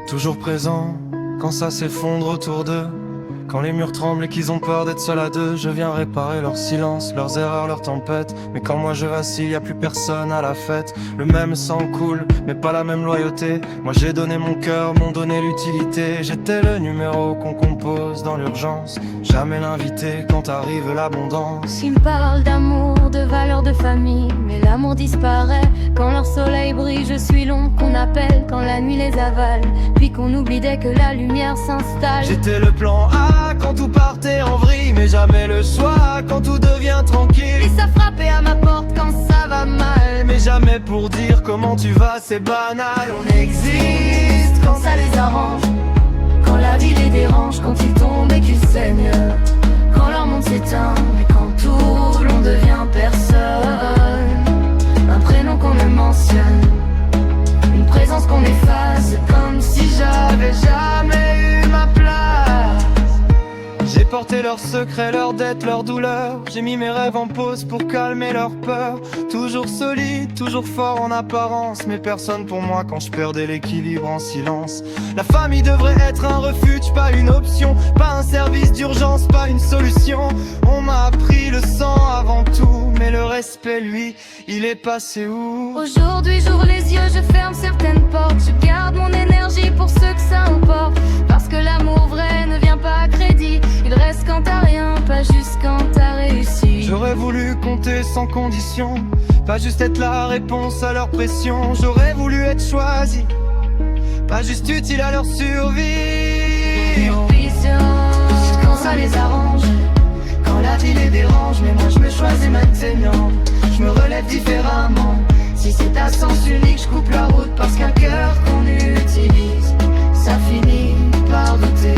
Toujours présent quand ça s'effondre autour d'eux. Quand les murs tremblent et qu'ils ont peur d'être seuls à deux, je viens réparer leur silence, leurs erreurs, leurs tempêtes. Mais quand moi je vacille, y a plus personne à la fête. Le même sang coule, mais pas la même loyauté. Moi j'ai donné mon cœur, m'ont donné l'utilité. J'étais le numéro qu'on compose dans l'urgence, jamais l'invité quand arrive l'abondance. Ils me parlent d'amour, de valeurs, de famille, mais l'amour disparaît quand leur soleil brille. Je suis l'ombre qu'on appelle quand la nuit les avale, puis qu'on oublie dès que la lumière s'installe. J'étais le plan A quand tout partait en vrille, mais jamais le choix quand tout devient tranquille. Et ça frappait à ma porte quand ça va mal, Mais jamais pour dire comment tu vas, c'est banal. on existe quand ça les arrange, quand la vie les dérange, quand ils tombent et qu'ils saignent, quand leur monde s'éteint, mais quand tout l'on devient personne. Un prénom qu'on ne mentionne, une présence qu'on efface, comme si j'avais jamais eu ma place. J'ai porté leurs secrets, leurs dettes, leurs douleurs. J'ai mis mes rêves en pause pour calmer leurs peurs. Toujours solide, toujours fort en apparence, mais personne pour moi quand je perdais l'équilibre en silence. La famille devrait être un refuge, pas une option, pas un service d'urgence, pas une solution. On m'a appris le sang avant tout, mais le respect lui, il est passé où? Aujourd'hui j'ouvre les yeux, je ferme certaines portes. Je garde mon énergie pour ceux que ça importe, parce que l'amour vrai ne vient pas à crédit. Il reste quand t'as rien, pas juste quand t'as réussi. J'aurais voulu compter sans condition, pas juste être la réponse à leur pression. J'aurais voulu être choisi, pas juste utile à leur survie. Quand ça les arrange, quand la vie les dérange, mais moi je me choisis maintenant. Je me relève différemment. Si c'est à sens unique, je coupe la route, parce qu'un cœur qu'on utilise, ça finit par douter.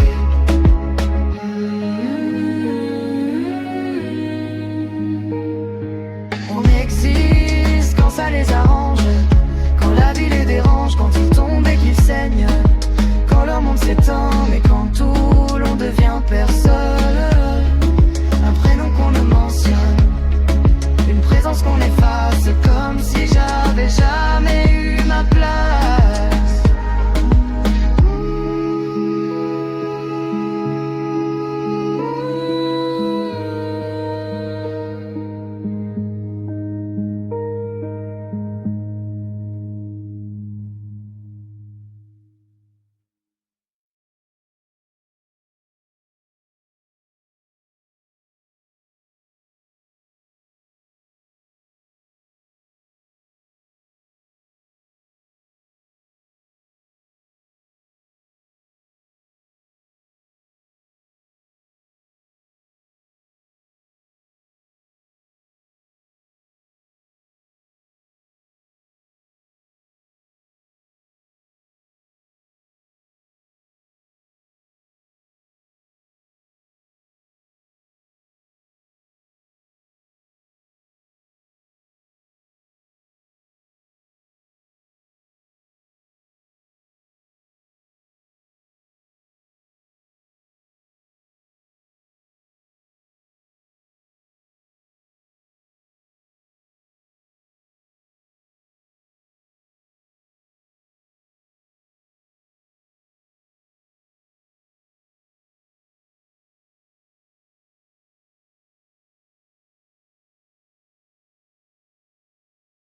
On existe quand ça les arrange, quand la vie les dérange, quand ils tombent et qu'ils saignent, quand leur monde s'éteint, mais quand tout l'on devient personne.